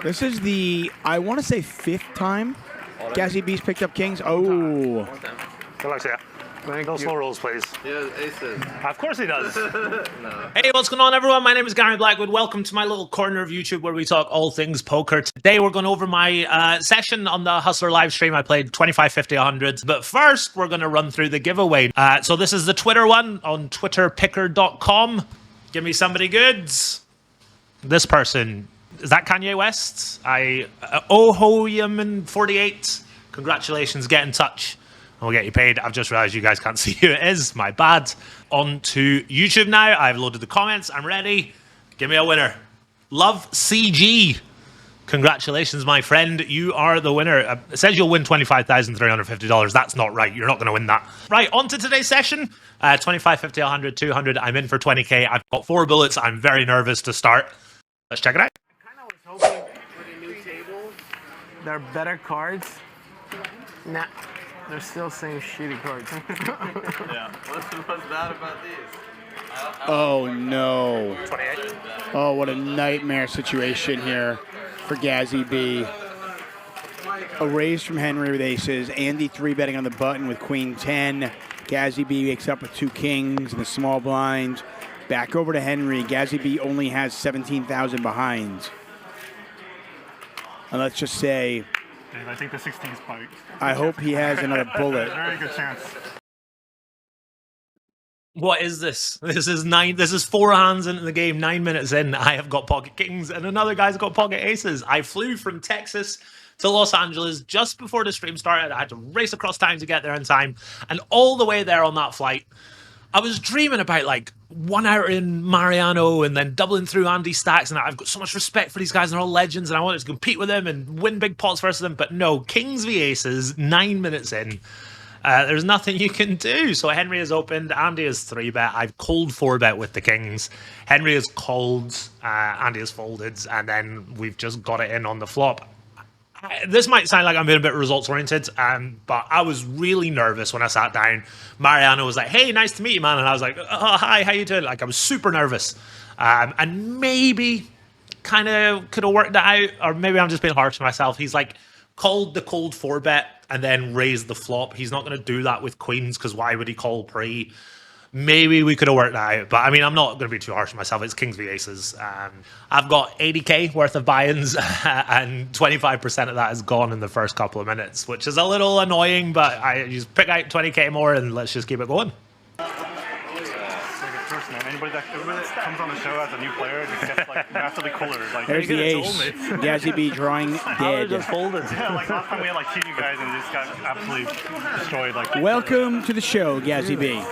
This is the, I want to say, 5th time Gazzy B's picked up kings. Oh. Good luck to you. No slow rolls, please. Yeah, aces. Of course he does. No. Hey, what's going on, everyone? My name is Garrett Blackwood. Welcome to my little corner of YouTube where we talk all things poker. Today, we're going over my session on the Hustler live stream. I played 25, 50, 100. But first, we're going to run through the giveaway. So this is the Twitter one on twitterpicker.com. Give me somebody good. This person. Is that Kanye West? Ohoyaman48. Congratulations, get in touch. We'll get you paid. I've just realized you guys can't see who it is. My bad. On to YouTube now. I've loaded the comments. I'm ready. Give me a winner. Love CG. Congratulations, my friend. You are the winner. It says you'll win $25,350. That's not right. You're not going to win that. Right, on to today's session. 25, 50, 100, 200. I'm in for 20K. I've got 4 bullets. I'm very nervous to start. Let's check it out. I kind of was hoping for the new table, there are better cards. Nah. They're still saying shitty cards. Yeah. What's bad about these? Oh, no. 28. Oh, what a nightmare situation here for Gazzy B. A raise from Henry with aces. Andy 3-betting on the button with queen 10. Gazzy B wakes up with 2 kings in the small blind. Back over to Henry. Gazzy B only has 17,000 behind. And let's just say, Dave, I think the 16 spiked. I hope he has another bullet. Very good chance. What is this? This is 4 hands into the game, 9 minutes in. I have got pocket kings and another guy's got pocket aces. I flew from Texas to Los Angeles just before the stream started. I had to race across time to get there in time. And all the way there on that flight, I was dreaming about like 1 hour in Mariano and then doubling through Andy stacks, and I've got so much respect for these guys and they're all legends and I wanted to compete with them and win big pots versus them, but no, kings v aces, 9 minutes in. There's nothing you can do. So Henry has opened, Andy has 3-bet, I've called 4-bet with the kings, Henry has called, Andy has folded, and then we've just got it in on the flop. This might sound like I'm being a bit results-oriented, but I was really nervous when I sat down. Mariano was like, hey, nice to meet you, man. And I was like, oh, hi, how you doing? Like, I was super nervous. And maybe kind of could have worked it out, or maybe I'm just being harsh on myself. He's like, called the cold 4-bet and then raised the flop. He's not going to do that with queens, because why would he call pre? Maybe we could have worked that out, but I mean, I'm not going to be too harsh on myself. It's kings v aces. I've got 80K worth of buy-ins, and 25% of that is gone in the first couple of minutes, which is a little annoying, but I just pick out 20K more and let's just keep it going. Everybody that comes on the show as a new player just gets like massively cooler. Like, There's the ace. Gazzy B drawing dead. just folded. Yeah, like last time we had like 2 new guys and they just got absolutely destroyed. Like, Welcome to the show, Gazzy B.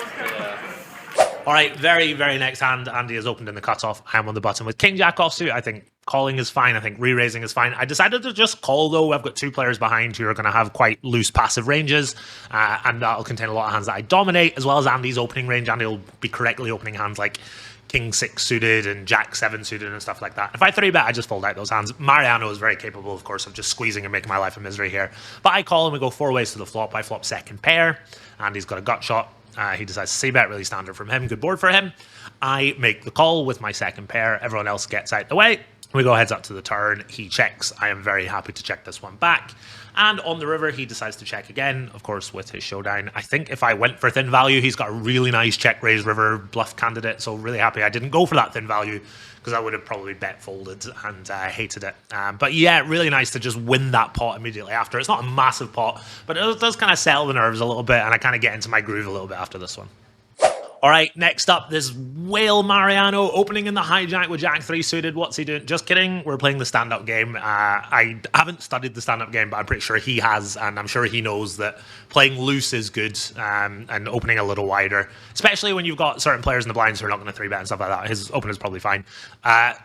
All right, very, very next hand. Andy has opened in the cutoff. I'm on the button with King Jack offsuit. I think calling is fine. I think re-raising is fine. I decided to just call, though. I've got 2 players behind who are going to have quite loose passive ranges, and that'll contain a lot of hands that I dominate, as well as Andy's opening range. Andy will be correctly opening hands like King 6 suited and Jack 7 suited and stuff like that. If I 3-bet, I just fold out those hands. Mariano is very capable, of course, of just squeezing and making my life a misery here. But I call and we go 4 ways to the flop. I flop second pair. Andy's got a gut shot. He decides to c-bet, really standard from him. Good board for him. I make the call with my second pair. Everyone else gets out the way. We go heads up to the turn. He checks. I am very happy to check this one back. And on the river, he decides to check again, of course, with his showdown. I think if I went for thin value, he's got a really nice check raise river bluff candidate. So really happy I didn't go for that thin value, because I would have probably bet folded and hated it. But yeah, really nice to just win that pot immediately after. It's not a massive pot, but it does kind of settle the nerves a little bit, and I kind of get into my groove a little bit after this one. All right, next up, this whale Mariano opening in the hijack with Jack 3 suited. What's he doing? Just kidding. We're playing the stand-up game. I haven't studied the stand-up game, but I'm pretty sure he has, and I'm sure he knows that playing loose is good, and opening a little wider, especially when you've got certain players in the blinds who are not going to 3-bet and stuff like that. His opener's probably fine.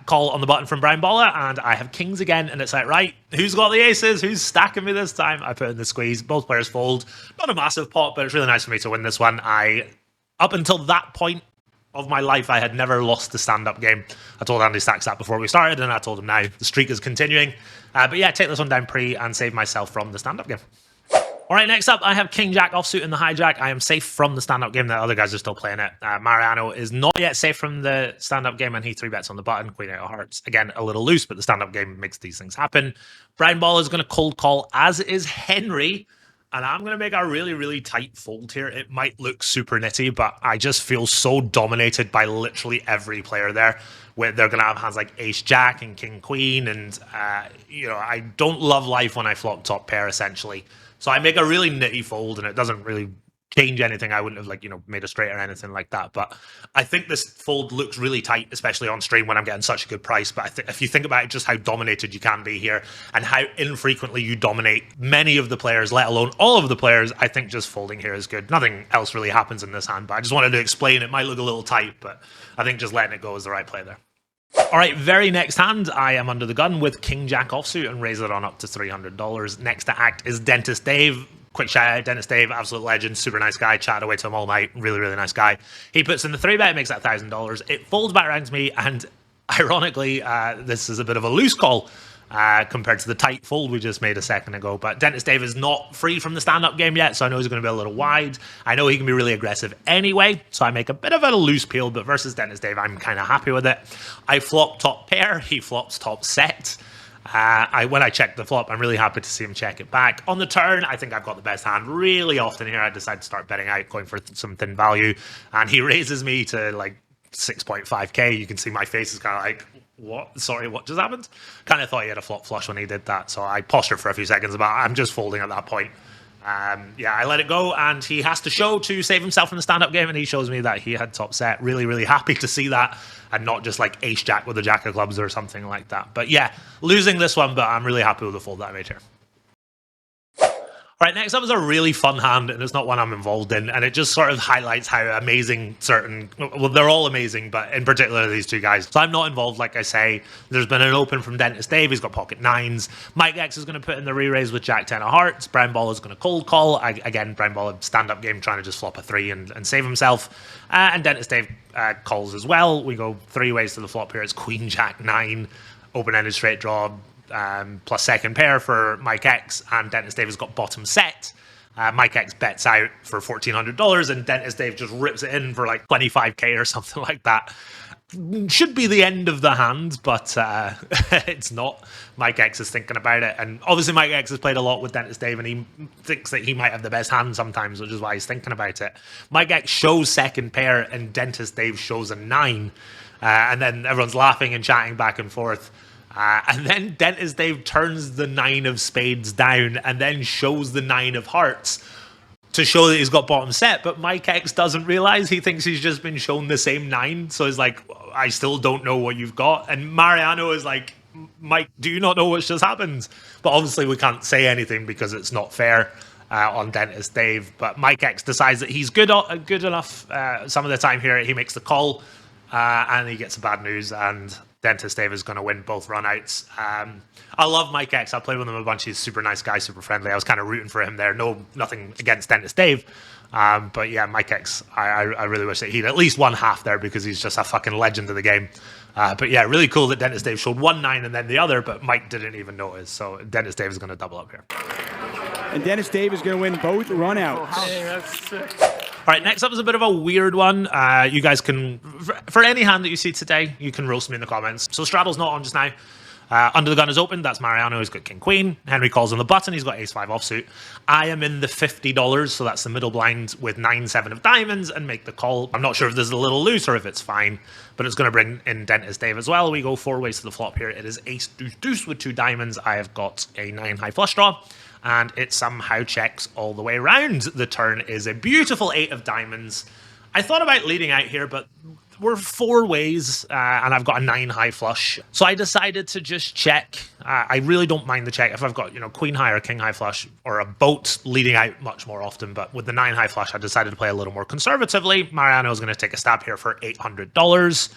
Call on the button from Brian Balla, and I have kings again, and it's like, right, who's got the aces? Who's stacking me this time? I put in the squeeze. Both players fold. Not a massive pot, but it's really nice for me to win this one. Up until that point of my life, I had never lost the stand-up game. I told Andy Stacks that before we started, and I told him now the streak is continuing. But yeah, take this one down pre and save myself from the stand-up game. All right, next up, I have King Jack offsuit in the hijack. I am safe from the stand-up game. The other guys are still playing it. Mariano is not yet safe from the stand-up game, and he 3-bets on the button. Queen out of hearts. Again, a little loose, but the stand-up game makes these things happen. Brown ball is going to cold call, as is Henry. And I'm going to make a really, really tight fold here. It might look super nitty, but I just feel so dominated by literally every player there. Where they're going to have hands like Ace-Jack and King-Queen. And, I don't love life when I flop top pair, essentially. So I make a really nitty fold, and it doesn't really change anything. I wouldn't have, made a straight or anything like that. But I think this fold looks really tight, especially on stream when I'm getting such a good price. But if you think about it, just how dominated you can be here and how infrequently you dominate many of the players, let alone all of the players, I think just folding here is good. Nothing else really happens in this hand, but I just wanted to explain. It might look a little tight, but I think just letting it go is the right play there. All right, very next hand, I am under the gun with King Jack offsuit and raise it on up to $300. Next to act is Dentist Dave. Quick shout out, Dentist Dave, absolute legend, super nice guy, chatted away to him all night, really, really nice guy. He puts in the 3-bet, makes that $1,000. It folds back around to me, and ironically, this is a bit of a loose call compared to the tight fold we just made a second ago. But Dentist Dave is not free from the stand-up game yet, so I know he's going to be a little wide. I know he can be really aggressive anyway, so I make a bit of a loose peel, but versus Dentist Dave, I'm kind of happy with it. I flop top pair, he flops top set. When I check the flop, I'm really happy to see him check it back. On the turn, I think I've got the best hand really often here. I decide to start betting out, going for some thin value, and he raises me to like 6.5k. You can see my face is kind of like, what? Sorry, what just happened? Kind of thought he had a flop flush when he did that, so I postured for a few seconds, but I'm just folding at that point. I let it go, and he has to show to save himself in the stand-up game, and he shows me that he had top set. Really, really happy to see that, and not just like ace-jack with a jack of clubs or something like that. But yeah, losing this one, but I'm really happy with the fold that I made here. All right, next up is a really fun hand, and it's not one I'm involved in, and it just sort of highlights how amazing they're all amazing, but in particular these two guys. So I'm not involved, like I say. There's been an open from Dentist Dave, he's got pocket nines. Mike X is going to put in the re-raise with Jack 10 of hearts. Brown Ball is going to cold call. Again, Brown Ball, a stand-up game, trying to just flop a 3 and save himself. And Dentist Dave calls as well. We go 3 ways to the flop here. It's Queen Jack 9, open-ended straight draw, plus second pair for Mike X, and Dentist Dave has got bottom set. Mike X bets out for $1,400, and Dentist Dave just rips it in for like 25k or something like that. Should be the end of the hand, but it's not. Mike X is thinking about it, and obviously Mike X has played a lot with Dentist Dave, and he thinks that he might have the best hand sometimes, which is why he's thinking about it. Mike X shows second pair, and Dentist Dave shows a 9, and then everyone's laughing and chatting back and forth. And then Dentist Dave turns the 9 of spades down and then shows the 9 of hearts to show that he's got bottom set. But Mike X doesn't realize. He thinks he's just been shown the same 9. So he's like, I still don't know what you've got. And Mariano is like, Mike, do you not know what's just happened? But obviously we can't say anything because it's not fair on Dentist Dave. But Mike X decides that he's good enough some of the time here. He makes the call and he gets the bad news, and Dentist Dave is going to win both runouts. I love Mike X. I played with him a bunch. He's a super nice guy, super friendly. I was kind of rooting for him there. Nothing against Dentist Dave. But yeah, Mike X, I really wish that he'd at least won half there because he's just a fucking legend of the game. But yeah, really cool that Dentist Dave showed 1 9 and then the other, but Mike didn't even notice. So Dentist Dave is going to double up here. And Dentist Dave is going to win both runouts. Hey, that's sick. All right, next up is a bit of a weird one. You guys can, for any hand that you see today, you can roast me in the comments. So Straddle's not on just now. Under the gun is open. That's Mariano. He's got King Queen. Henry calls on the button. He's got Ace 5 offsuit. I am in the $50, so that's the middle blind with 9 7 of diamonds and make the call. I'm not sure if this is a little loose or if it's fine, but it's going to bring in Dentist Dave as well. We go 4 ways to the flop here. It is Ace Deuce Deuce with 2 diamonds. I have got a 9 high flush draw, and it somehow checks all the way around. The turn is a beautiful 8 of diamonds. I thought about leading out here, but we're 4 ways, and I've got a 9 high flush. So I decided to just check. I really don't mind the check if I've got, queen high or king high flush or a boat leading out much more often. But with the 9 high flush, I decided to play a little more conservatively. Mariano is going to take a stab here for $800.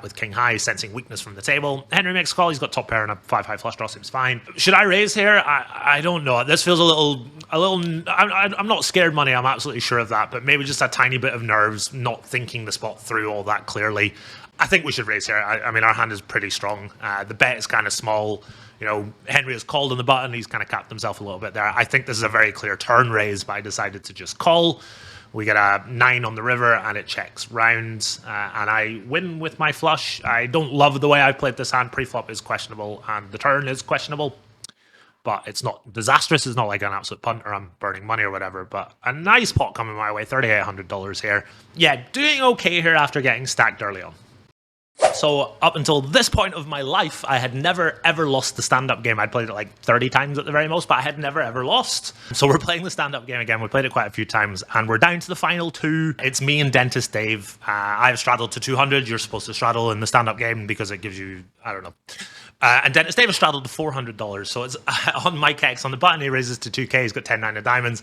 with king high, sensing weakness from the table. Henry makes a call. He's got top pair and a 5-high flush draw. Seems fine. Should I raise here? I don't know. This feels a little. I'm not scared money. I'm absolutely sure of that. But maybe just a tiny bit of nerves, not thinking the spot through all that clearly. I think we should raise here. I mean, our hand is pretty strong. The bet is kind of small. You know, Henry has called on the button. He's kind of capped himself a little bit there. I think this is a very clear turn raise, but I decided to just call. We get a 9 on the river, and it checks rounds, and I win with my flush. I don't love the way I've played this hand. Pre-flop is questionable, and the turn is questionable. But it's not disastrous. It's not like an absolute punt or I'm burning money or whatever. But a nice pot coming my way, $3,800 here. Yeah, doing okay here after getting stacked early on. So up until this point of my life, I had never, ever lost the stand-up game. I'd played it like 30 times at the very most, but I had never, ever lost. So we're playing the stand-up game again. We played it quite a few times, and we're down to the final 2. It's me and Dentist Dave. I've straddled to 200. You're supposed to straddle in the stand-up game because it gives you, I don't know. And Dentist Dave has straddled to $400. So it's on Mike X on the button. He raises to 2K. He's got 10-9 of diamonds.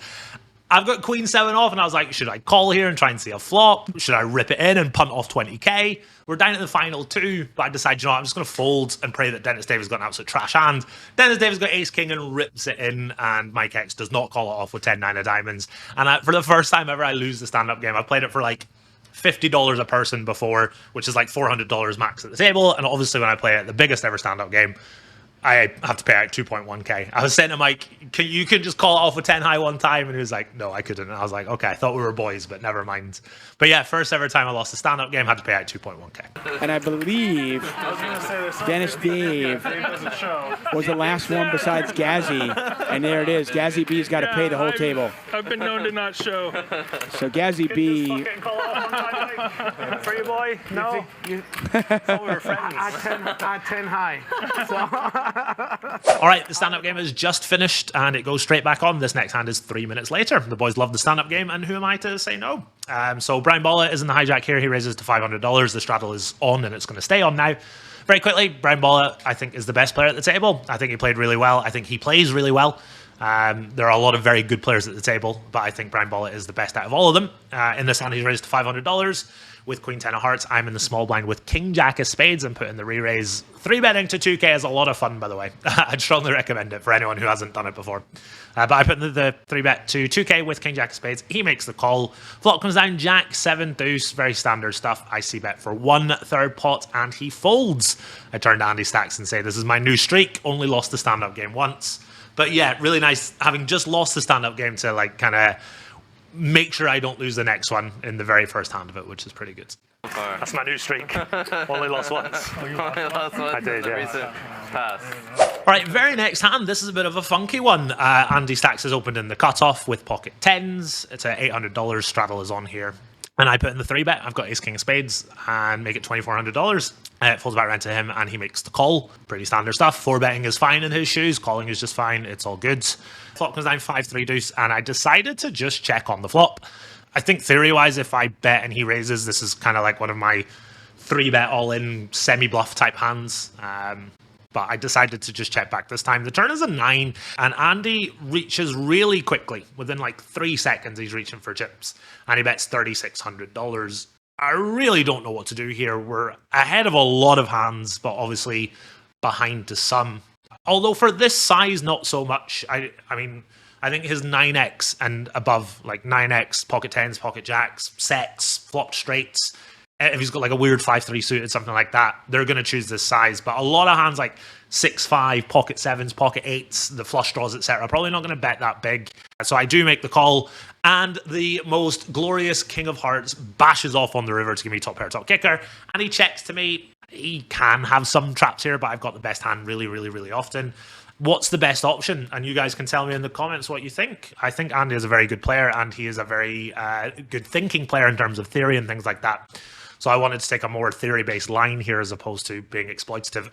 I've got queen 7 off, and I was like, should I call here and try and see a flop? Should I rip it in and punt off 20k? We're down at the final 2, but I decided, you know what, I'm just going to fold and pray that Dentist Dave has got an absolute trash hand. Dentist Dave has got ace king and rips it in, and Mike X does not call it off with 10-9 of diamonds. And for the first time ever, I lose the stand-up game. I played it for like $50 a person before, which is like $400 max at the table. And obviously when I play it, the biggest ever stand-up game, I have to pay out 2.1k. I was saying to Mike, you can just call it off with 10 high one time, and he was like, no, I couldn't. And I was like, okay, I thought we were boys, but never mind. But yeah, first ever time I lost a stand-up game, had to pay out 2.1k. And I believe Dennis Dave was the last one besides Gazzy, and there it is. Gazzy B's got to pay the whole table. I've been known to not show. So Gazzy B. For you, boy? No. You, Thought we were friends. at 10 high. So. All right, the stand-up game is just finished, and it goes straight back on. This next hand is 3 minutes later. The boys love the stand-up game, and who am I to say no? So Brian Balla is in the hijack here. He raises to $500. The straddle is on, and it's going to stay on now. Very quickly, Brian Balla, I think, is the best player at the table. I think he played really well. I think he plays really well. There are a lot of very good players at the table, but I think Brian Balla is the best out of all of them. In this hand, he's raised to $500 with Queen 10 of hearts. I'm in the small blind with King Jack of spades and put in the re-raise. 3-betting to 2k is a lot of fun, by the way. I'd strongly recommend it for anyone who hasn't done it before. But I put in the 3-bet to 2k with King Jack of spades. He makes the call. Flop comes down Jack 7 deuce, very standard stuff. I see bet for 1/3 pot, and he folds. I turn to Andy Stacks and say, this is my new streak. Only lost the stand-up game once. But yeah, really nice having just lost the stand-up game to like kind of make sure I don't lose the next one in the very first hand of it, which is pretty good. That's my new streak. Only lost once. I did, yeah. Recent pass. All right, very next hand. This is a bit of a funky one. Andy Stacks has opened in the cutoff with pocket 10s. It's at $800. Straddle is on here. And I put in the 3-bet. I've got ace king of spades and make it $2,400. It falls back around to him, and he makes the call. Pretty standard stuff. 4-betting is fine in his shoes. Calling is just fine. It's all good. Flop comes down 5-3 deuce, and I decided to just check on the flop. I think theory-wise, if I bet and he raises, this is kind of like one of my 3-bet all-in semi-bluff type hands. But I decided to just check back this time. The turn is a 9, and Andy reaches really quickly. Within like 3 seconds, he's reaching for chips, and he bets $3,600. I really don't know what to do here. We're ahead of a lot of hands, but obviously behind to some. Although for this size, not so much. I mean, I think his 9x and above, like 9x, pocket 10s, pocket jacks, sets, flopped straights, if he's got like a weird 5-3 suited, something like that, they're going to choose this size. But a lot of hands like 6-5, pocket 7s, pocket 8s, the flush draws, etc., probably not going to bet that big. So I do make the call, and the most glorious King of Hearts bashes off on the river to give me top pair, top kicker, and he checks to me. He can have some traps here, but I've got the best hand really, really, really often. What's the best option? And you guys can tell me in the comments what you think. I think Andy is a very good player, and he is a very good thinking player in terms of theory and things like that. So I wanted to take a more theory-based line here as opposed to being exploitative.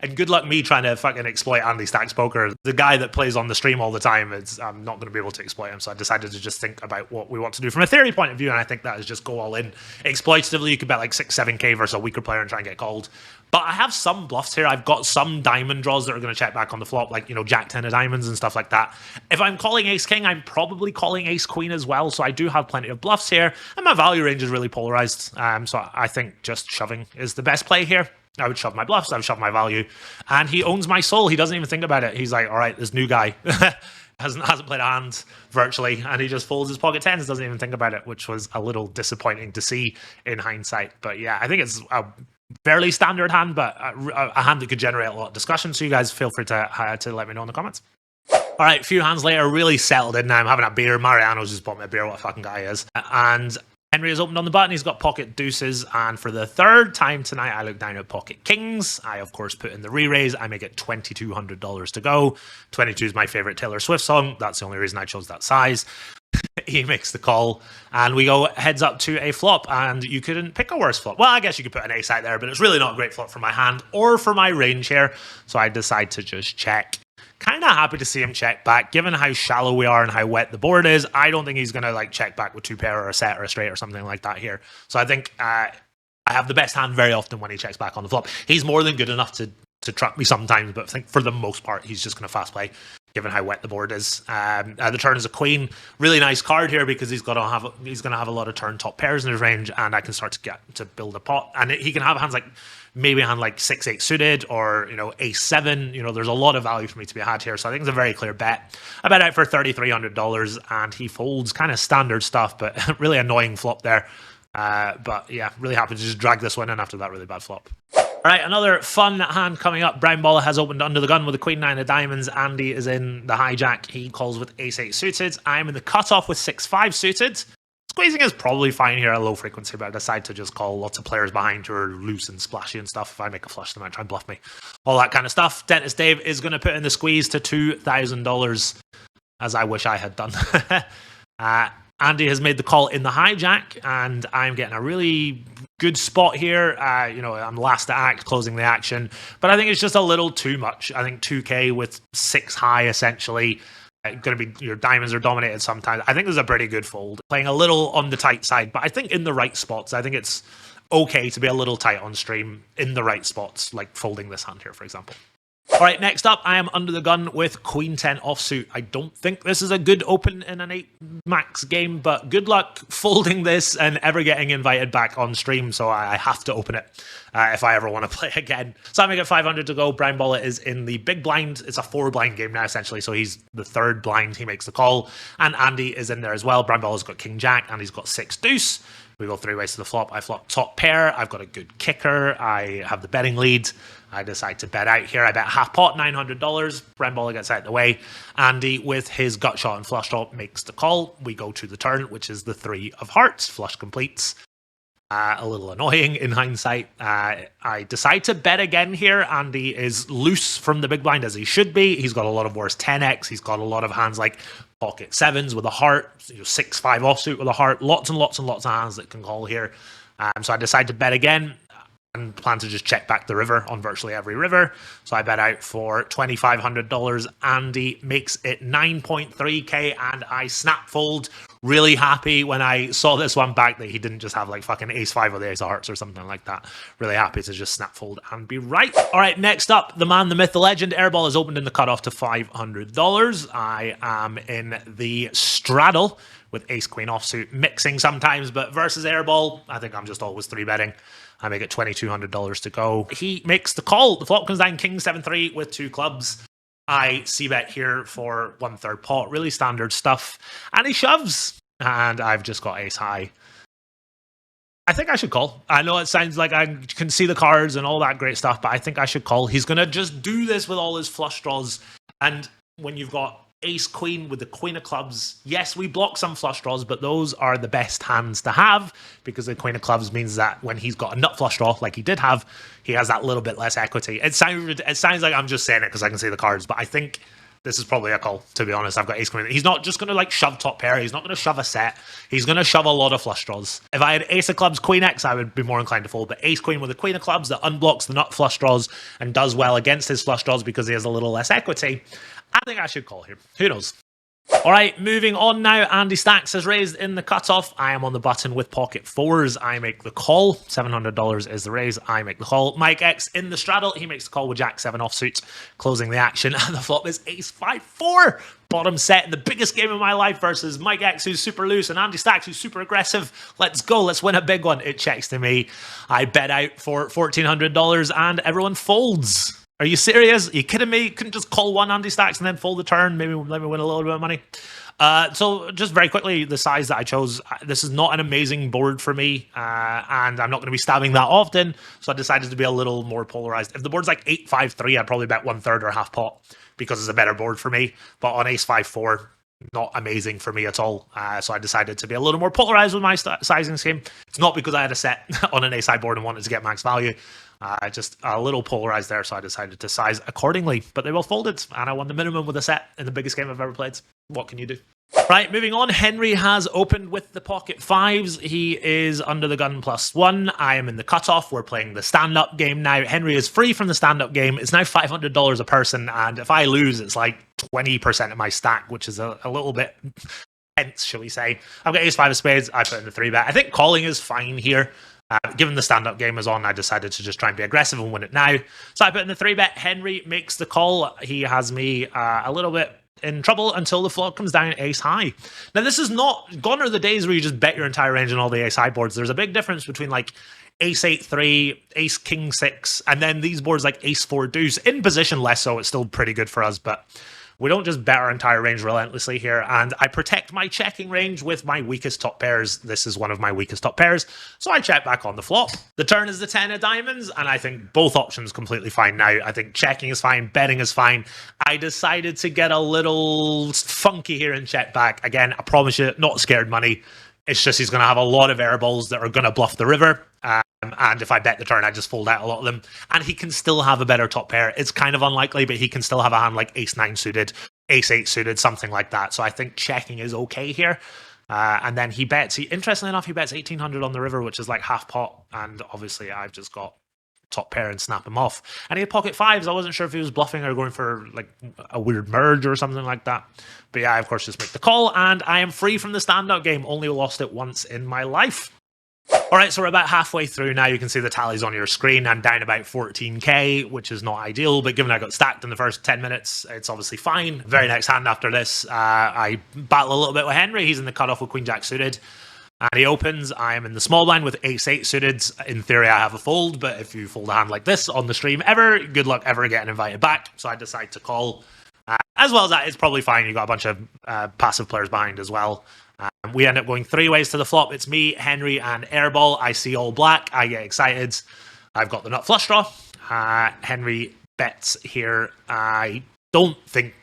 And good luck me trying to fucking exploit Andy Stacks Poker. The guy that plays on the stream all the time, I'm not going to be able to exploit him. So I decided to just think about what we want to do from a theory point of view. And I think that is just go all in. Exploitatively, you could bet like 6-7k versus a weaker player and try and get called. But I have some bluffs here. I've got some diamond draws that are going to check back on the flop, like, Jack 10 of diamonds and stuff like that. If I'm calling ace king, I'm probably calling ace queen as well. So I do have plenty of bluffs here. And my value range is really polarized. So I think just shoving is the best play here. I would shove my bluffs. I would shove my value. And he owns my soul. He doesn't even think about it. He's like, all right, this new guy hasn't played a hand virtually. And he just folds his pocket tens, doesn't even think about it, which was a little disappointing to see in hindsight. But yeah, I think it's a fairly standard hand, but a hand that could generate a lot of discussion. So you guys feel free to let me know in the comments. All right, a few hands later, really settled in now. I'm having a beer. Mariano's just bought me a beer. What a fucking guy he is. And Henry has opened on the button. He's got pocket deuces. And for the third time tonight, I look down at pocket kings. I, of course, put in the re-raise. I make it $2,200 to go. 22 is my favorite Taylor Swift song. That's the only reason I chose that size. He makes the call, and we go heads up to a flop, and you couldn't pick a worse flop. Well, I guess you could put an ace out there, but it's really not a great flop for my hand or for my range here, so I decide to just check. Kind of happy to see him check back. Given how shallow we are and how wet the board is, I don't think he's going to check back with two pair or a set or a straight or something like that here. So I think I have the best hand very often when he checks back on the flop. He's more than good enough to trap me sometimes, but I think for the most part, he's just going to fast play, given how wet the board is. The turn is a queen. Really nice card here because he's going to have a lot of turn top pairs in his range, and I can start to get to build a pot. And he can have hands like maybe a hand like 6-8 suited or ace 7. There's a lot of value for me to be had here, so I think it's a very clear bet. I bet out for $3,300, and he folds kind of standard stuff, but really annoying flop there. But yeah, really happy to just drag this one in after that really bad flop. All right, another fun hand coming up. Brown baller has opened under the gun with a queen 9 of diamonds. Andy is in the hijack. He calls with ace 8 suited. I'm in the cutoff with 6-5 suited. Squeezing is probably fine here at low frequency, but I decide to just call lots of players behind who are loose and splashy and stuff. If I make a flush, they might try and bluff me. All that kind of stuff. Dentist Dave is going to put in the squeeze to $2,000, as I wish I had done. Andy has made the call in the hijack, and I'm getting a really good spot here. I'm last to act, closing the action, but I think it's just a little too much. I think 2K with 6 high, essentially, going to be your diamonds are dominated sometimes. I think there's a pretty good fold. Playing a little on the tight side, but I think in the right spots. I think it's okay to be a little tight on stream in the right spots, like folding this hand here, for example. All right, next up, I am under the gun with Queen 10 offsuit. I don't think this is a good open in an 8 max game, but good luck folding this and ever getting invited back on stream, so I have to open it if I ever want to play again. So I make it 500 to go. Brown baller is in the big blind. It's a 4 blind game now, essentially, so he's the 3rd blind. He makes the call, and Andy is in there as well. Brown baller's got king jack, and he's got 6 deuce. We go 3 ways to the flop. I flop top pair. I've got a good kicker. I have the betting lead. I decide to bet out here. I bet half pot, $900. Brown baller gets out of the way. Andy, with his gut shot and flush draw, makes the call. We go to the turn, which is the 3 of hearts. Flush completes. A little annoying in hindsight. I decide to bet again here. Andy is loose from the big blind, as he should be. He's got a lot of worse 10x. He's got a lot of hands like pocket 7s with a heart, 6-5 offsuit with a heart. Lots and lots and lots of hands that can call here. So I decide to bet again and plan to just check back the river on virtually every river. So I bet out for $2,500. Andy makes it 9.3k, and I snap fold. Really happy when I saw this one back that he didn't just have like fucking ace 5 or the ace of hearts or something like that. Really happy to just snap fold and be right. All right, next up, the man, the myth, the legend. Airball is opened in the cutoff to $500. I am in the straddle with ace queen offsuit, mixing sometimes, but versus Airball, I think I'm just always 3-betting. I make it $2,200 to go. He makes the call. The flop comes down king 7-3 with 2 clubs. I c-bet here for 1/3 pot. Really standard stuff. And he shoves. And I've just got ace high. I think I should call. I know it sounds like I can see the cards and all that great stuff, but I think I should call. He's going to just do this with all his flush draws. And when you've got ace queen with the queen of clubs, yes, we block some flush draws, but those are the best hands to have, because the queen of clubs means that when he's got a nut flush draw like he did have, he has that little bit less equity. It sounds like I'm just saying it because I can see the cards, but I think this is probably a call, to be honest. I've got ace queen. He's not just going to shove top pair. He's not going to shove a set. He's going to shove a lot of flush draws. If I had ace of clubs, queen X, I would be more inclined to fold, but ace queen with a queen of clubs that unblocks the nut flush draws and does well against his flush draws because he has a little less equity, I think I should call here. Who knows? All right, moving on now. Andy Stacks has raised in the cutoff. I am on the button with pocket fours. I make the call. $700 is the raise. I make the call. Mike X in the straddle. He makes the call with Jack 7 offsuit, closing the action. And the flop is Ace 5-4. Bottom set in the biggest game of my life versus Mike X, who's super loose, and Andy Stacks, who's super aggressive. Let's go. Let's win a big one. It checks to me. I bet out for $1,400, and everyone folds. Are you serious? Are you kidding me? You couldn't just call one Andy Stacks and then fold the turn? Maybe let me win a little bit of money. So just very quickly, the size that I chose, this is not an amazing board for me, and I'm not going to be stabbing that often, so I decided to be a little more polarized. If the board's like 8-5-3, I'd probably bet 1/3 or half pot because it's a better board for me, but on Ace 5-4, not amazing for me at all. So I decided to be a little more polarized with my sizing scheme. It's not because I had a set on an ace-high board and wanted to get max value. Just a little polarized there, so I decided to size accordingly. But they both folded, and I won the minimum with a set in the biggest game I've ever played. What can you do? Right, moving on. Henry has opened with the pocket fives. He is under the gun +1. I am in the cutoff. We're playing the stand-up game now. Henry is free from the stand-up game. It's now $500 a person, and if I lose, it's like 20% of my stack, which is a little bit tense, shall we say. I've got ace-5 of spades. I put in the 3-bet. I think calling is fine here. Given the stand-up game is on, I decided to just try and be aggressive and win it now. So I put in the 3-bet. Henry makes the call. He has me a little bit in trouble until the flop comes down ace high. Now, this is not... Gone are the days where you just bet your entire range on all the ace high boards. There's a big difference between, like, ace 8-3, ace king 6, and then these boards like ace 4 deuce. In position, less so. It's still pretty good for us, but... we don't just bet our entire range relentlessly here, and I protect my checking range with my weakest top pairs. This is one of my weakest top pairs, so I check back on the flop. The turn is the 10 of diamonds, and I think both options completely fine now. I think checking is fine, betting is fine. I decided to get a little funky here and check back. Again, I promise you, not scared money. It's just he's going to have a lot of airballs that are going to bluff the river. And if I bet the turn, I just fold out a lot of them. And he can still have a better top pair. It's kind of unlikely, but he can still have a hand like ace-9 suited, ace-8 suited, something like that. So I think checking is okay here. And then he bets. Interestingly enough, he bets 1,800 on the river, which is like half pot. And obviously, I've just got top pair and snap him off. And he had pocket fives. I wasn't sure if he was bluffing or going for like a weird merge or something like that. But yeah, I of course just make the call, and I am free from the stand-up game. Only lost it once in my life. All right, so we're about halfway through now. You can see the tallies on your screen. I'm down about 14k, which is not ideal, but given I got stacked in the first 10 minutes, it's obviously fine. Very next hand after this, I battle a little bit with Henry. He's in the cutoff with queen jack suited. And he opens. I am in the small blind with ace-8 suited. In theory, I have a fold, but if you fold a hand like this on the stream ever, good luck ever getting invited back. So I decide to call. As well as that, it's probably fine. You've got a bunch of passive players behind as well. We end up going 3 ways to the flop. It's me, Henry, and Airball. I see all black. I get excited. I've got the nut flush draw. Henry bets here. I don't think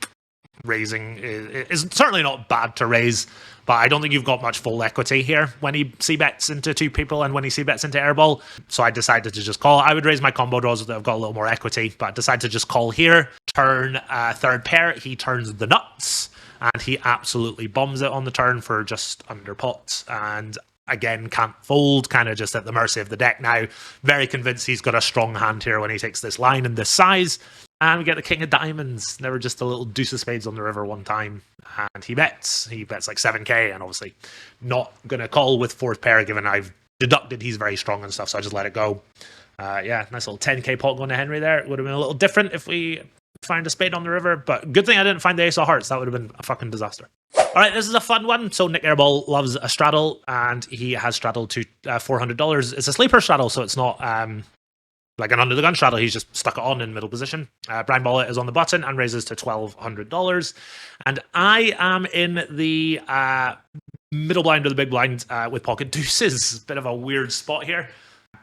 raising is certainly not bad to raise, but I don't think you've got much full equity here when he c-bets into 2 people and when he c-bets into Airball. So I decided to just call. I would raise my combo draws that have got a little more equity, but I decided to just call here. Turn third pair. He turns the nuts, and he absolutely bombs it on the turn for just under pot. And again, can't fold, kind of just at the mercy of the deck now. Very convinced he's got a strong hand here when he takes this line and this size. And we get the king of diamonds. Never just a little deuce of spades on the river one time. And he bets. He bets like 7k, and obviously not going to call with fourth pair, given I've deducted he's very strong and stuff, so I just let it go. Yeah, nice little 10k pot going to Henry there. It would have been a little different if we find a spade on the river, but good thing I didn't find the ace of hearts. That would have been a fucking disaster. All right, this is a fun one. So Nik Airball loves a straddle, and he has straddled to $400. It's a sleeper straddle, so it's not like an under the gun straddle. He's just stuck it on in middle position. Brian Bollett is on the button and raises to $1,200. And I am in the middle blind or the big blind with pocket deuces. Bit of a weird spot here.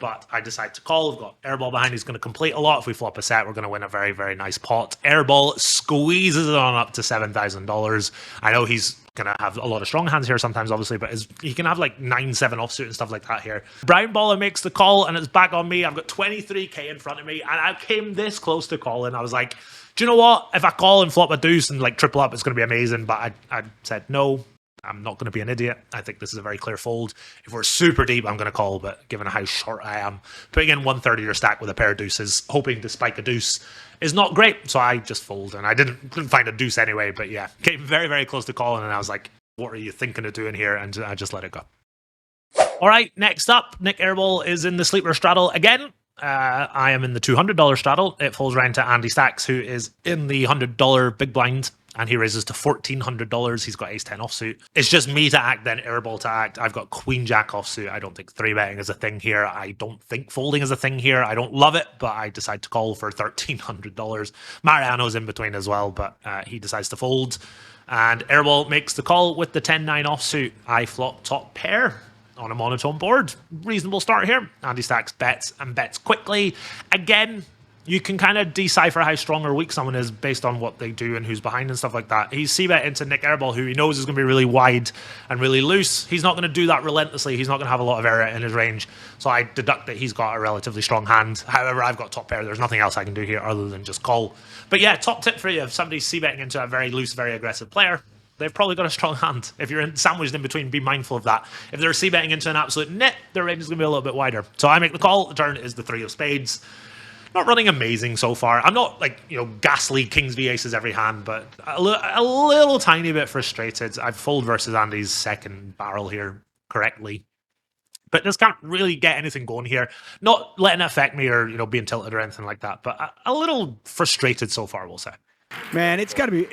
But I decide to call. We've got Airball behind. He's going to complete a lot. If we flop a set, we're going to win a very, very nice pot. Airball squeezes it on up to $7,000. I know he's going to have a lot of strong hands here sometimes, obviously, but he can have like 9-7 offsuit and stuff like that here. Brian Baller makes the call, and it's back on me. I've got 23k in front of me, and I came this close to calling. I was like, do you know what? If I call and flop a deuce and like triple up, it's going to be amazing. But I said no. I'm not going to be an idiot. I think this is a very clear fold. If we're super deep, I'm going to call, but given how short I am, putting in 1/3 of your stack with a pair of deuces, hoping to spike a deuce is not great. So I just fold, and I couldn't find a deuce anyway. But yeah, came very, very close to calling, and I was like, what are you thinking of doing here? And I just let it go. All right, next up, Nik Airball is in the sleeper straddle again. I am in the $200 straddle. It falls around to Andy Stacks, who is in the $100 big blind, and he raises to $1,400. He's got ace-10 offsuit. It's just me to act, then Airball to act. I've got queen-jack offsuit. I don't think 3-betting is a thing here. I don't think folding is a thing here. I don't love it, but I decide to call for $1,300. Mariano's in between as well, but he decides to fold. And Airball makes the call with the 10-9 offsuit. I flop top pair on a monotone board. Reasonable start here. Andy Stacks bets and bets quickly. Again, you can kind of decipher how strong or weak someone is based on what they do and who's behind and stuff like that. He's c-bet into Nik Airball, who he knows is going to be really wide and really loose. He's not going to do that relentlessly. He's not going to have a lot of error in his range. So I deduct that he's got a relatively strong hand. However, I've got top pair. There's nothing else I can do here other than just call. But yeah, top tip for you. If somebody's c-betting into a very loose, very aggressive player, they've probably got a strong hand. If you're sandwiched in between, be mindful of that. If they're c-betting into an absolute nit, their range is going to be a little bit wider. So I make the call. The turn is the 3 of spades. Not running amazing so far. I'm not like, ghastly kings v aces every hand, but a little tiny bit frustrated. I've fold versus Andy's second barrel here correctly, but just can't really get anything going here. Not letting it affect me or, being tilted or anything like that, but a little frustrated so far, we'll say. Man, it's got to be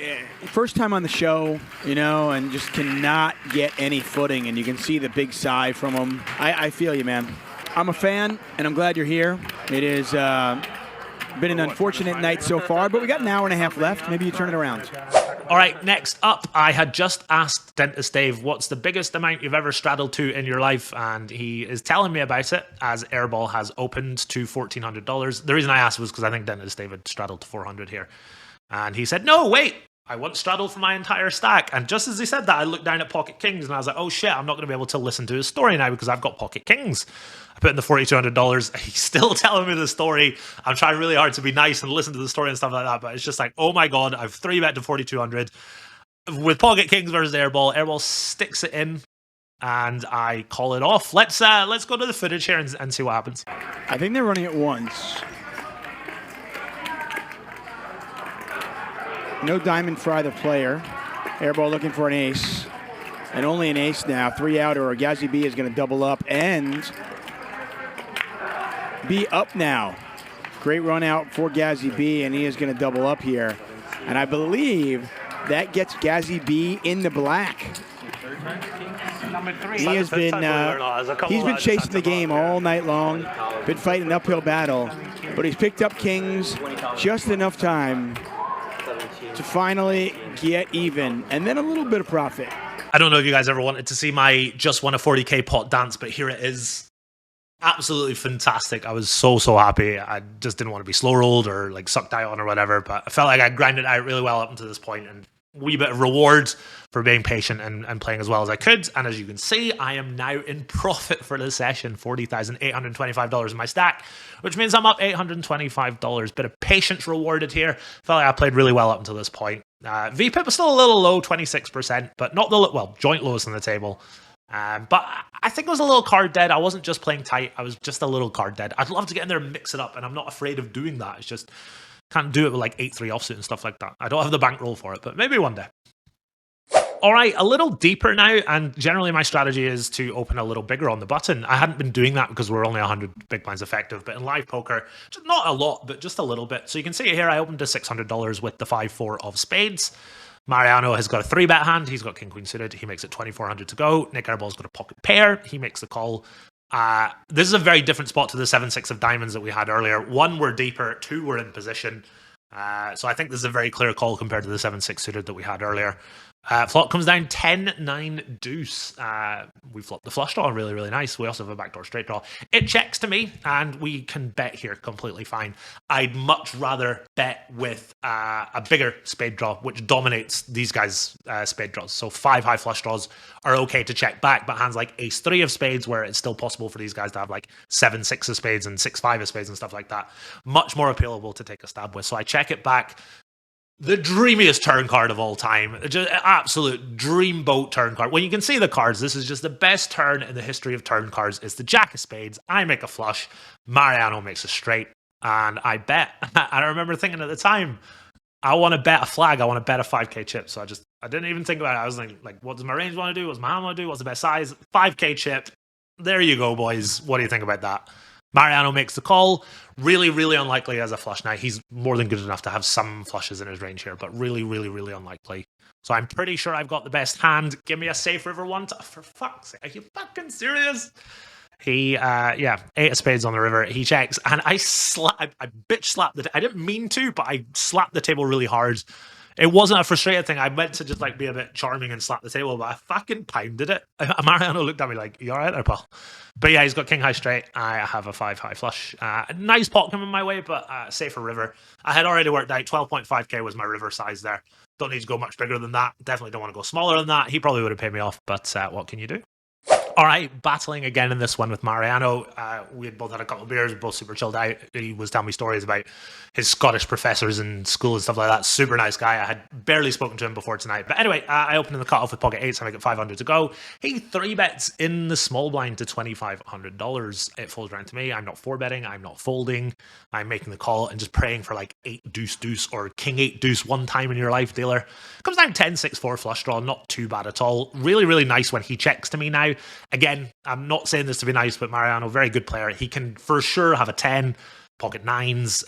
first time on the show, and just cannot get any footing, and you can see the big sigh from him. I feel you, man. I'm a fan, and I'm glad you're here. It has been an unfortunate night so far, but we got an hour and a half left. Maybe you turn it around. All right, next up, I had just asked Dentist Dave, what's the biggest amount you've ever straddled to in your life? And he is telling me about it, as Airball has opened to $1,400. The reason I asked was because I think Dentist Dave had straddled to 400 here. And he said, no, wait, I once straddled for my entire stack. And just as he said that, I looked down at Pocket Kings and I was like, oh shit, I'm not going to be able to listen to his story now because I've got Pocket Kings. I put in the $4,200. He's still telling me the story. I'm trying really hard to be nice and listen to the story and stuff like that, but it's just like, oh my God, I've 3-bet to 4,200. With Pocket Kings versus Airball, Airball sticks it in and I call it off. Let's go to the footage here and see what happens. I think they're running it once. No diamond for either player. Airball looking for an ace. And only an ace now. 3 out, or Gazi B is going to double up and be up now. Great run out for Gazi B, and he is going to double up here. And I believe that gets Gazi B in the black. He has been he's been chasing the game all night long. Been fighting an uphill battle. But he's picked up kings just enough time to finally get even, and then a little bit of profit. I don't know if you guys ever wanted to see my just won a 40k pot dance, but here it is. Absolutely fantastic. I was so happy. I just didn't want to be slow rolled or like sucked out on or whatever, but I felt like I grinded out really well up until this point, and a wee bit of reward for being patient and playing as well as I could. And as you can see, I am now in profit for this session, $40,825 in my stack, which means I'm up $825. Bit of patience rewarded here. Felt like I played really well up until this point. VPIP was still a little low, 26%, but not the joint lowest on the table. But I think it was a little card dead. I wasn't just playing tight. I was just a little card dead. I'd love to get in there and mix it up, and I'm not afraid of doing that. It's just can't do it with like 8-3 offsuit and stuff like that. I don't have the bankroll for it, but maybe one day. All right, a little deeper now, and generally my strategy is to open a little bigger on the button. I hadn't been doing that because we're only 100 big blinds effective, but in live poker, just not a lot, but just a little bit. So you can see it here, I opened to $600 with the 5-4 of spades. Mariano has got a 3-bet hand. He's got king queen suited. He makes it 2,400 to go. Nik Airball's got a pocket pair. He makes the call. This is a very different spot to the 7-6 of diamonds that we had earlier. 1, we're deeper. 2, we're in position. So I think this is a very clear call compared to the 7-6 suited that we had earlier. Flop comes down 10-9 deuce. We flop the flush draw, really, really nice. We also have a backdoor straight draw. It checks to me, and we can bet here completely fine. I'd much rather bet with a bigger spade draw, which dominates these guys' spade draws. So 5 high flush draws are okay to check back, but hands like ace-3 of spades, where it's still possible for these guys to have like 7-6 of spades and 6-5 of spades and stuff like that, much more appealable to take a stab with. So I check it back. the dreamiest turn card of all time. Just absolute dreamboat turn card. When you can see the cards, this is just the best turn in the history of turn cards. It's the Jack of Spades. I make a flush. Mariano makes a straight. And I bet. I remember thinking at the time, I want to bet a flag. I want to bet a 5k chip. So I didn't even think about it. I was like, what does my range want to do? What does my hand want to do? What's the best size? 5k chip. There you go, boys. What do you think about that? Mariano makes the call. Really, really unlikely as a flush. Now, he's more than good enough to have some flushes in his range here, but really, really, really unlikely. So I'm pretty sure I've got the best hand. Give me a safe river one. For fuck's sake, are you fucking serious? He, 8 of spades on the river. He checks, and I bitch slapped the. I didn't mean to, but I slapped the table really hard. It wasn't a frustrated thing. I meant to just like be a bit charming and slap the table, but I fucking pounded it. Mariano looked at me like, "You all right there, pal?" But yeah, he's got king high straight. I have a 5 high flush. Nice pot coming my way, but safer river. I had already worked out 12.5k was my river size there. Don't need to go much bigger than that. Definitely don't want to go smaller than that. He probably would have paid me off, but what can you do? All right, battling again in this one with Mariano. We had both had a couple of beers, both super chilled out. He was telling me stories about his Scottish professors in school and stuff like that. Super nice guy. I had barely spoken to him before tonight. But anyway, I opened in the cutoff with pocket 8, so I get 500 to go. He 3-bets in the small blind to $2,500. It folds around to me. I'm not 4-betting. I'm not folding. I'm making the call and just praying for like 8 deuce deuce or king 8 deuce one time in your life, dealer. Comes down 10-6-4 flush draw. Not too bad at all. Really, really nice when he checks to me now. Again, I'm not saying this to be nice, but Mariano, very good player. He can for sure have a 10, pocket 9s,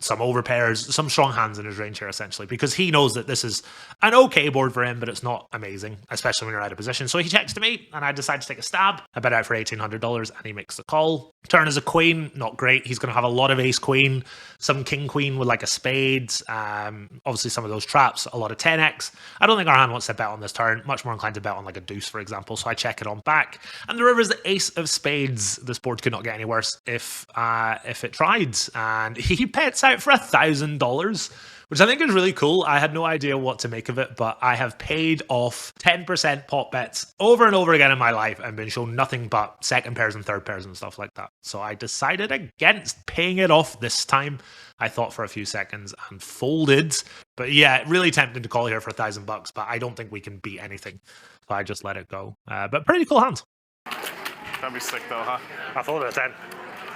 some overpairs, some strong hands in his range here, essentially, because he knows that this is an okay board for him, but it's not amazing, especially when you're out of position. So he checks to me, and I decide to take a stab. I bet out for $1,800, and he makes the call. Turn is a queen, not great. He's going to have a lot of ace-queen, some king-queen with like a spade, obviously some of those traps, a lot of 10x. I don't think our hand wants to bet on this turn. Much more inclined to bet on like a deuce, for example, so I check it on back. And the river is the ace of spades. This board could not get any worse if it tried. And he bets out for $1,000, which I think is really cool. I had no idea what to make of it, but I have paid off 10% pot bets over and over again in my life and been shown nothing but second pairs and third pairs and stuff like that. So I decided against paying it off this time. I thought for a few seconds and folded. But yeah, really tempting to call here for $1,000, but I don't think we can beat anything. So I just let it go. But pretty cool hand. That'd be sick though, huh? I folded a 10.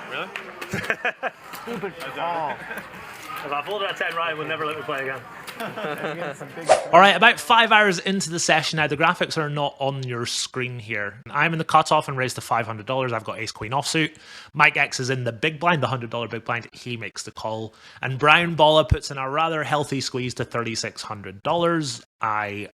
Really? Stupid call. If I folded a 10 right, we'll never let me play again. All right, about 5 hours into the session now. The graphics are not on your screen here. I'm in the cutoff and raised to $500. I've got ace queen offsuit. Mike X is in the big blind, the $100 big blind. He makes the call, and Brown Baller puts in a rather healthy squeeze to $3,600. I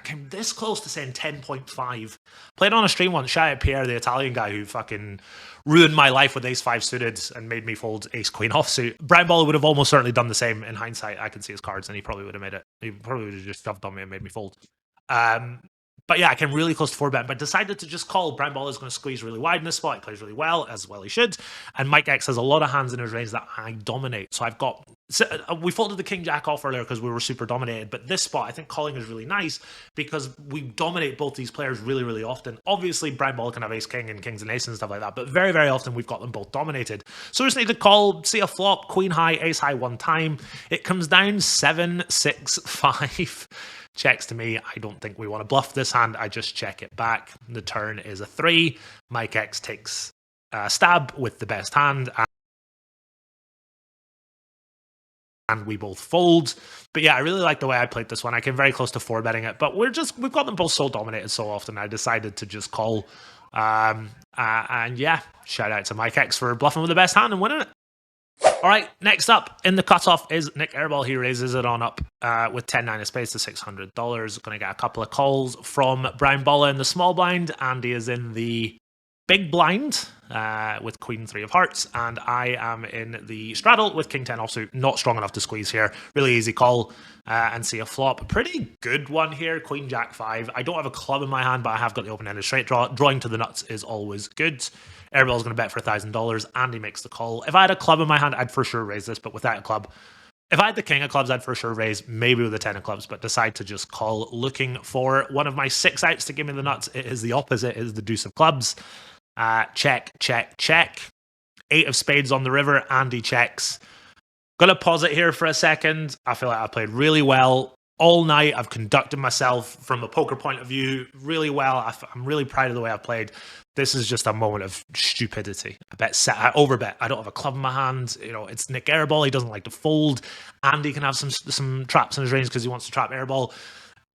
came this close to saying 10.5. Played on a stream once. Shout out Pierre, the Italian guy who fucking ruined my life with ace 5 suited and made me fold ace queen offsuit. Brown Baller would have almost certainly done the same in hindsight. I can see his cards, and he probably would have made it. He probably would have just shoved on me and made me fold. But yeah, I came really close to 4-bet, but decided to just call. Brown Ball is going to squeeze really wide in this spot. He plays really well, as well he should. And Mike X has a lot of hands in his range that I dominate. So I've got... we folded the King Jack off earlier because we were super dominated, but this spot, I think calling is really nice because we dominate both these players really, really often. Obviously, Brown Ball can have ace king and kings and aces and stuff like that, but very, very often we've got them both dominated. So we just need to call, see a flop, queen high, ace high one time. It comes down 7, 6, 5. Checks to me. I don't think we want to bluff this hand. I just check it back. The turn is a 3. Mike X takes a stab with the best hand, and we both fold. But yeah, I really like the way I played this one. I came very close to 4-betting it, but we've got them both so dominated so often. I decided to just call. And yeah, shout out to Mike X for bluffing with the best hand and winning it. All right, next up in the cutoff is Nik Airball. He raises it on up with 10-9 of spades to $600. Going to get a couple of calls from Brown Baller in the small blind. Andy is in the big blind with queen 3 of hearts, and I am in the straddle with king 10 offsuit. Not strong enough to squeeze here. Really easy call and see a flop. Pretty good one here, queen jack 5. I don't have a club in my hand, but I have got the open-ended straight draw. Drawing to the nuts is always good. Airball's going to bet for $1,000. Andy makes the call. If I had a club in my hand, I'd for sure raise this, but without a club, if I had the king of clubs, I'd for sure raise, maybe with the 10 of clubs, but decide to just call, looking for one of my 6 outs to give me the nuts. It is the opposite. It is the deuce of clubs. Check, check, check. 8 of spades on the river. Andy checks. Gonna pause it here for a second. I feel like I played really well all night. I've conducted myself from a poker point of view really well. I'm really proud of the way I've played. This is just a moment of stupidity. I overbet. I don't have a club in my hand. You know, it's Nik Airball. He doesn't like to fold. Andy can have some traps in his range because he wants to trap Airball.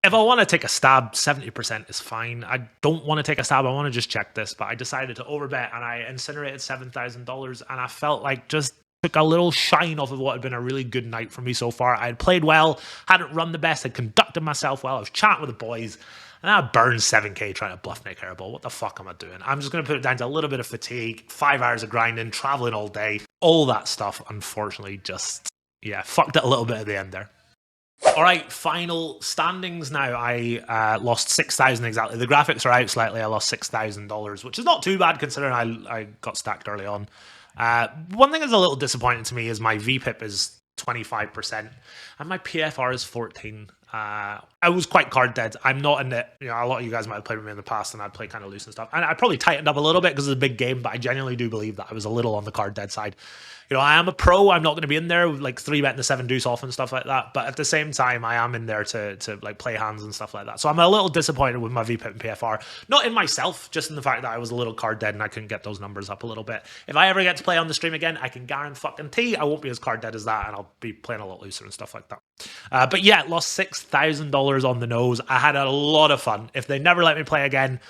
If I want to take a stab, 70% is fine. I don't want to take a stab. I want to just check this. But I decided to overbet, and I incinerated $7,000. And I felt like just took a little shine off of what had been a really good night for me so far. I had played well, hadn't run the best, had conducted myself well. I was chatting with the boys. And I burned 7K trying to bluff Nik Airball. What the fuck am I doing? I'm just going to put it down to a little bit of fatigue, 5 hours of grinding, traveling all day. All that stuff, unfortunately, just, fucked it a little bit at the end there. All right, final standings now. I lost 6,000 exactly. The graphics are out slightly. I lost $6,000, which is not too bad considering I got stacked early on. One thing that's a little disappointing to me is my VPIP is 25% and my PFR is 14. I was quite card dead. I'm not in it. You know, a lot of you guys might have played with me in the past, and I'd play kind of loose and stuff. And I probably tightened up a little bit because it's a big game, but I genuinely do believe that I was a little on the card dead side. You know, I am a pro. I'm not going to be in there like 3-betting the 7 deuce off and stuff like that. But at the same time, I am in there to like play hands and stuff like that. So I'm a little disappointed with my VPIP and PFR. Not in myself, just in the fact that I was a little card dead and I couldn't get those numbers up a little bit. If I ever get to play on the stream again, I can guarantee I won't be as card dead as that, and I'll be playing a lot looser and stuff like that. But yeah, lost $6,000 on the nose. I had a lot of fun. If they never let me play again,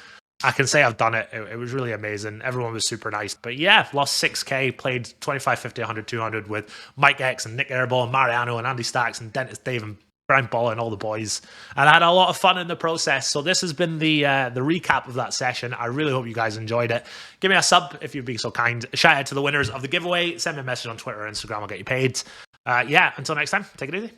I can say I've done it. It was really amazing. Everyone was super nice. But yeah, lost 6K, played 25, 50, 100, 200 with Mike X and Nik Airball and Mariano and Andy Stacks and Dentist Dave and Brian Ball and all the boys. And I had a lot of fun in the process. So this has been the recap of that session. I really hope you guys enjoyed it. Give me a sub if you'd be so kind. Shout out to the winners of the giveaway. Send me a message on Twitter or Instagram. I'll get you paid. Until next time, take it easy.